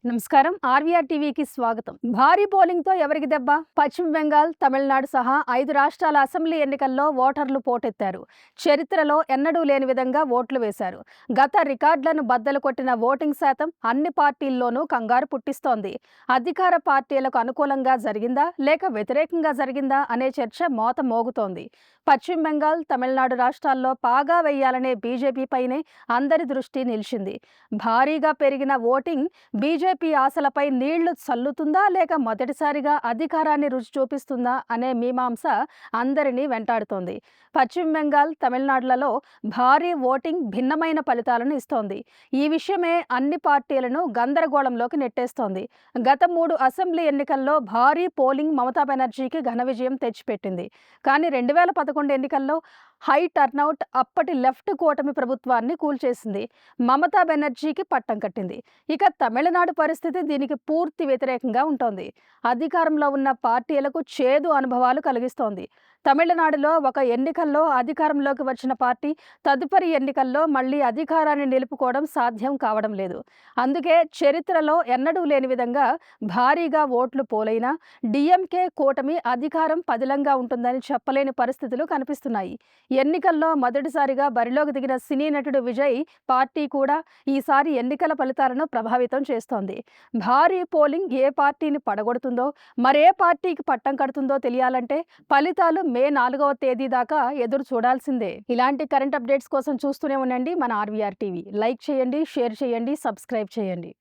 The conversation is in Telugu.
నమస్కారం. ఆర్వీఆర్ టీవీకి స్వాగతం. భారీ పోలింగ్తో ఎవరికి దెబ్బ? పశ్చిమ బెంగాల్, తమిళనాడు సహా 5 రాష్ట్రాల అసెంబ్లీ ఎన్నికల్లో ఓటర్లు పోటెత్తారు. చరిత్రలో ఎన్నడూ లేని విధంగా ఓట్లు వేశారు. గత రికార్డులను బద్దలు కొట్టిన ఓటింగ్ శాతం అన్ని పార్టీల్లోనూ కంగారు పుట్టిస్తోంది. అధికార పార్టీలకు అనుకూలంగా జరిగిందా లేక వ్యతిరేకంగా జరిగిందా అనే చర్చ మోత మోగుతోంది. పశ్చిమ బెంగాల్, తమిళనాడు రాష్ట్రాల్లో పాగా వేయాలనే బీజేపీపైనే అందరి దృష్టి నిలిచింది. భారీగా పెరిగిన ఓటింగ్ బీజేపీ ఆశలపై నీళ్లు చల్లుతుందా లేక మొదటిసారిగా అధికారాన్ని రుచి చూపిస్తుందా అనే మీమాంస అందరినీ వెంటాడుతోంది. పశ్చిమ బెంగాల్, తమిళనాడులలో భారీ ఓటింగ్ భిన్నమైన ఫలితాలను ఇస్తోంది. ఈ విషయమే అన్ని పార్టీలను గందరగోళంలోకి నెట్టేస్తోంది. గత 3 అసెంబ్లీ ఎన్నికల్లో భారీ పోలింగ్ మమతా బెనర్జీకి ఘన విజయం తెచ్చిపెట్టింది. కానీ 2011 ఎన్నికల్లో హై టర్నౌట్ అప్పటి లెఫ్ట్ కూటమి ప్రభుత్వాన్ని కూల్చేసింది. మమతా బెనర్జీకి పట్టం కట్టింది. ఇక తమిళనాడు పరిస్థితి దీనికి పూర్తి వ్యతిరేకంగా ఉంటోంది. అధికారంలో ఉన్న పార్టీలకు చేదు అనుభవాలు కలిగిస్తోంది. తమిళనాడులో ఒక ఎన్నికల్లో అధికారంలోకి వచ్చిన పార్టీ తదుపరి ఎన్నికల్లో మళ్లీ అధికారాన్ని నిలుపుకోవడం సాధ్యం కావడం లేదు. అందుకే చరిత్రలో ఎన్నడూ లేని విధంగా భారీగా ఓట్లు పోలైనా డిఎంకే కూటమి అధికారం పదిలంగా ఉంటుందని చెప్పలేని పరిస్థితులు కనిపిస్తున్నాయి. ఎన్నికల్లో మొదటిసారిగా బరిలోకి దిగిన సినీ నటుడు విజయ్ పార్టీ కూడా ఈసారి ఎన్నికల ఫలితాలను ప్రభావితం చేస్తోంది. భారీ పోలింగ్ ఏ పార్టీని పడగొడుతుందో, మరే పార్టీకి పట్టం కడుతుందో తెలియాలంటే ఫలితాలు మే 4వ తేదీ దాకా ఎదురు చూడాల్సిందే. ఇలాంటి కరెంట్ అప్డేట్స్ కోసం చూస్తూనే ఉండండి మన ఆర్వీఆర్ టీవీ. లైక్ చేయండి, షేర్ చేయండి, సబ్స్క్రైబ్ చేయండి.